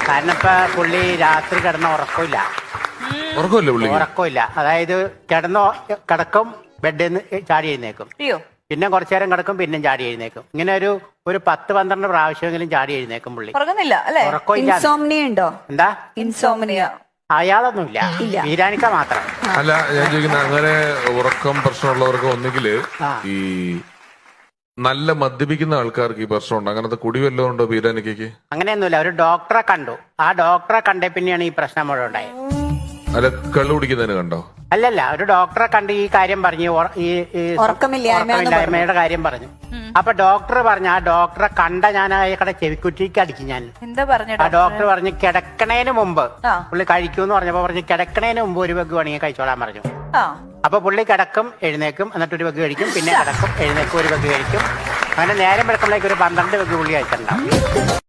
കാരണം ഇപ്പൊ പുള്ളി രാത്രി കിടന്ന ഉറക്കമില്ല. അതായത് കിടക്കും, ബെഡിൽ നിന്ന് ചാടി എഴുന്നേക്കും, പിന്നെ കുറച്ചു നേരം കിടക്കും, പിന്നെയും ചാടി എഴുന്നേക്കും. ഇങ്ങനെ ഒരു 10-12 പ്രാവശ്യമെങ്കിലും ചാടി എഴുന്നേക്കും പുള്ളി. ഉറക്കമില്ല. എന്താ ഇൻസോംനിയ? അയാളൊന്നുമില്ല, വീരാനിക്ക മാത്രം. അല്ല, ഞാൻ ചോദിക്കുന്നത് അങ്ങനെ ഉറക്കം പ്രശ്നമുള്ളവർക്ക് ഒന്നുകില് ഈ നല്ല മദ്യപിക്കുന്ന ആൾക്കാർക്ക് ഈ പ്രശ്നമുണ്ട്. അങ്ങനത്തെ കുടി വല്ലതും ഉണ്ടോ വീരാനിക്കയ്ക്ക്? അങ്ങനെയൊന്നുമില്ല. ഒരു ഡോക്ടറെ കണ്ടു. ആ ഡോക്ടറെ കണ്ടേ പിന്നെയാണ് ഈ പ്രശ്നം മുഴുവൻ ഉണ്ടായത്. അല്ല, കള്ളു കുടിക്കുന്നതിന് കണ്ടോ? അല്ലല്ല, ഒരു ഡോക്ടറെ കണ്ട് ഈ കാര്യം പറഞ്ഞു, ഈ ഉറക്കമില്ലായ്മയുടെ കാര്യം പറഞ്ഞു. അപ്പൊ ഡോക്ടർ പറഞ്ഞു, ആ ഡോക്ടറെ കണ്ട ഞാൻ അയാളുടെ ചെവിക്കുറ്റിക്ക് അടിക്കും. ഞാൻ എന്താ പറഞ്ഞു? ആ ഡോക്ടർ പറഞ്ഞു കിടക്കണേന് മുമ്പ് പുള്ളി കഴിക്കൂന്ന് പറഞ്ഞപ്പോ പറഞ്ഞു കിടക്കണേന് മുമ്പ് ഒരു വെഗ് വേണമെങ്കിൽ കഴിച്ചോളാൻ പറഞ്ഞു. അപ്പൊ പുള്ളി കിടക്കും, എഴുന്നേക്കും, എന്നിട്ട് ഒരു വെഗ് കഴിക്കും, പിന്നെ കിടക്കും, എഴുന്നേക്കും, ഒരു വെഗ് കഴിക്കും. അങ്ങനെ നേരം വെളുക്കുമ്പോഴേക്ക് ഒരു 12 വെഗ് പുള്ളി കഴിച്ചിട്ടുണ്ടാവും.